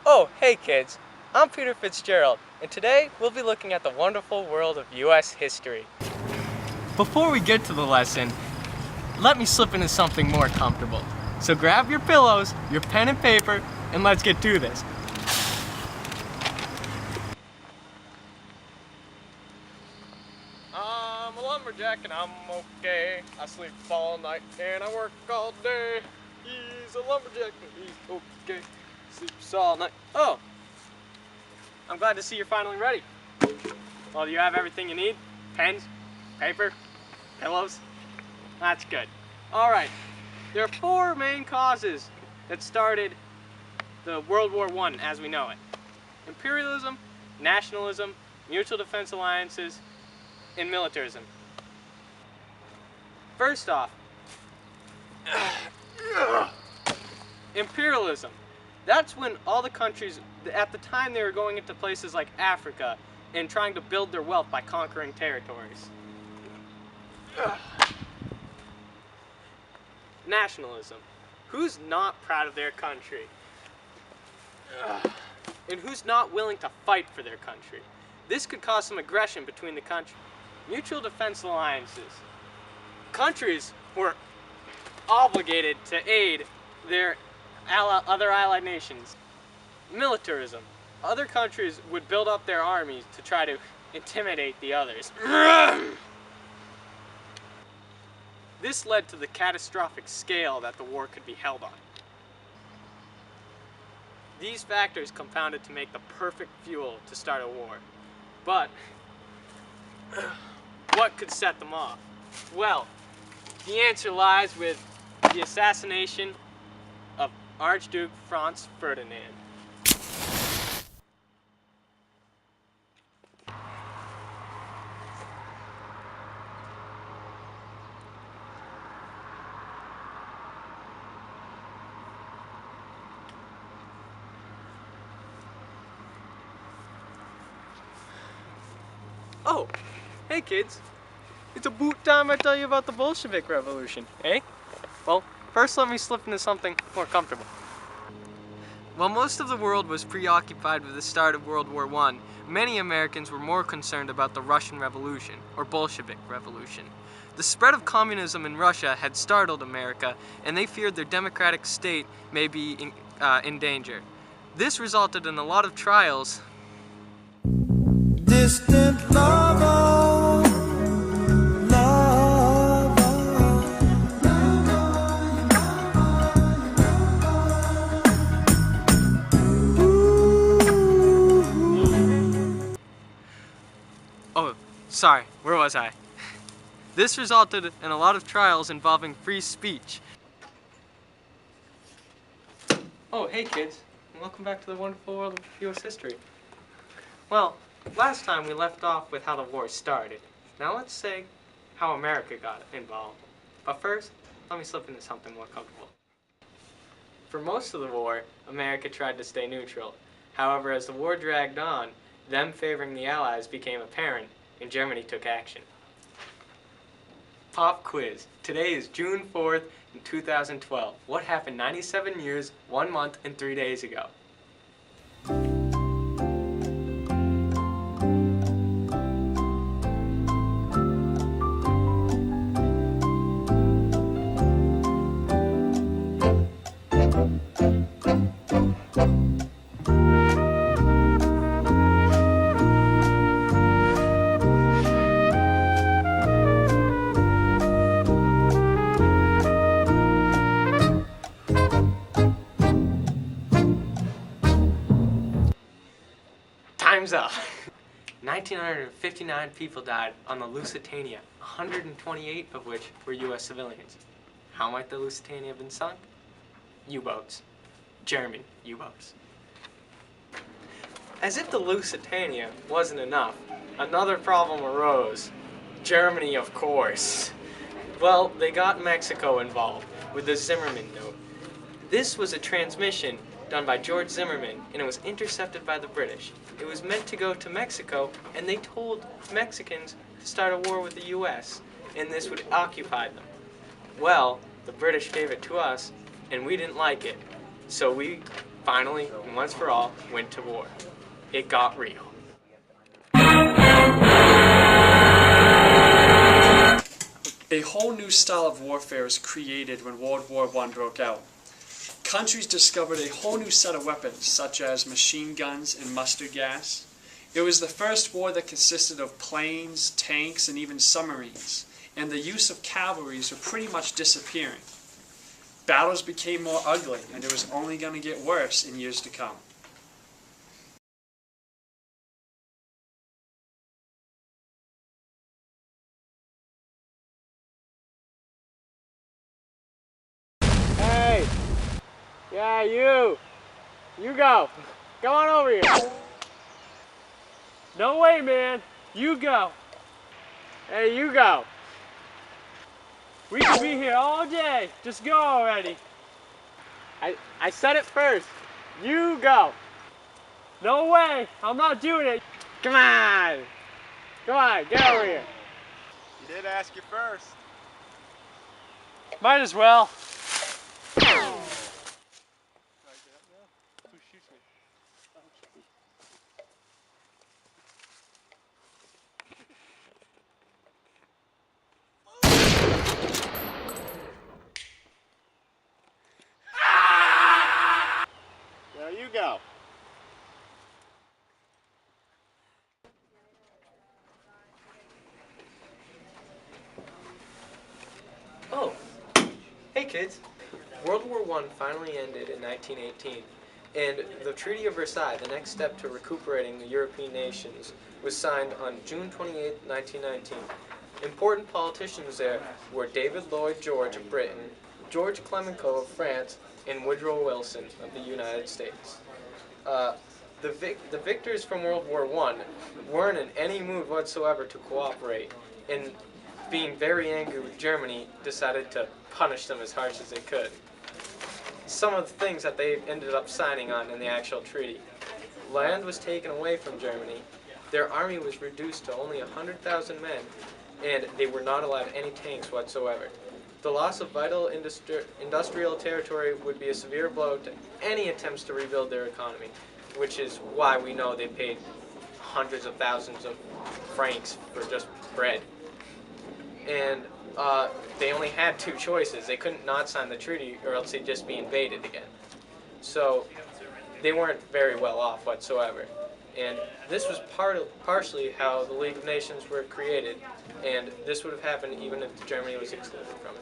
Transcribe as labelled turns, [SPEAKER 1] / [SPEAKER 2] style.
[SPEAKER 1] Oh, hey kids, I'm Peter Fitzgerald, and today we'll be looking at the wonderful world of U.S. history. Before we get to the lesson, let me slip into something more comfortable. So grab your pillows, your pen and paper, and let's get to this. I'm a lumberjack and I'm okay. I sleep all night and I work all day. He's a lumberjack and he's okay. Sleeps all night. Oh! I'm glad to see you're finally ready. Well, do you have everything you need? Pens, paper, pillows? That's good. Alright, there are four main causes that started the World War I as we know it. Imperialism, nationalism, mutual defense alliances, and militarism. First off, imperialism. That's when all the countries, at the time they were going into places like Africa and trying to build their wealth by conquering territories. Nationalism. Who's not proud of their country? And who's not willing to fight for their country? This could cause some aggression between the countries. Mutual defense alliances. Countries were obligated to aid their other allied nations. Militarism. Other countries would build up their armies to try to intimidate the others. This led to the catastrophic scale that the war could be held on. These factors compounded to make the perfect fuel to start a war. But what could set them off? Well, the answer lies with the assassination of Archduke Franz Ferdinand. Oh, hey kids. It's about time I tell you about the Bolshevik Revolution, eh? Well, first let me slip into something more comfortable. While most of the world was preoccupied with the start of World War I, many Americans were more concerned about the Russian Revolution, or Bolshevik Revolution. The spread of communism in Russia had startled America, and they feared their democratic state may be in danger. This resulted in a lot of trials. Distant lover, lover. Oh, sorry, where was I? This resulted in a lot of trials involving free speech. Oh, hey kids, and welcome back to the wonderful world of U.S. history. Well, last time we left off with how the war started. Now let's say how America got involved. But first, let me slip into something more comfortable. For most of the war, America tried to stay neutral. However, as the war dragged on, them favoring the Allies became apparent, and Germany took action. Pop quiz. Today is June 4th in 2012. What happened 97 years, 1 month, and 3 days ago? Time's up. 1,959 people died on the Lusitania, 128 of which were U.S. civilians. How might the Lusitania have been sunk? U-boats. German U-boats. As if the Lusitania wasn't enough, another problem arose. Germany, of course. Well, they got Mexico involved with the Zimmerman note. This was a transmission done by George Zimmerman, and it was intercepted by the British. It was meant to go to Mexico, and they told Mexicans to start a war with the U.S., and this would occupy them. Well, the British gave it to us, and we didn't like it, so we finally, and once for all, went to war. It got real.
[SPEAKER 2] A whole new style of warfare was created when World War I broke out. Countries discovered a whole new set of weapons, such as machine guns and mustard gas. It was the first war that consisted of planes, tanks, and even submarines, and the use of cavalries were pretty much disappearing. Battles became more ugly, and it was only going to get worse in years to come.
[SPEAKER 1] Hey! Yeah, you! You go! Come on over here! No way, man! You go! Hey, you go! We could be here all day! Just go already! I said it first! You go! No way! I'm not doing it! Come on! Come on, get over here!
[SPEAKER 3] You did ask you first.
[SPEAKER 1] Might as well.
[SPEAKER 3] There you go.
[SPEAKER 1] Oh, hey kids. World War I finally ended in 1918, and the Treaty of Versailles, the next step to recuperating the European nations, was signed on June 28, 1919. Important politicians there were David Lloyd George of Britain, George Clemenceau of France, and Woodrow Wilson of the United States. The victors from World War I weren't in any mood whatsoever to cooperate, and being very angry with Germany, decided to punish them as harsh as they could. Some of the things that they ended up signing on in the actual treaty. Land was taken away from Germany, their army was reduced to only 100,000 men, and they were not allowed any tanks whatsoever. The loss of vital industrial territory would be a severe blow to any attempts to rebuild their economy, which is why we know they paid hundreds of thousands of francs for just bread. And they only had two choices. They couldn't not sign the treaty, or else they'd just be invaded again. So they weren't very well off whatsoever. And this was partially how the League of Nations were created, and this would have happened even if Germany was excluded from it.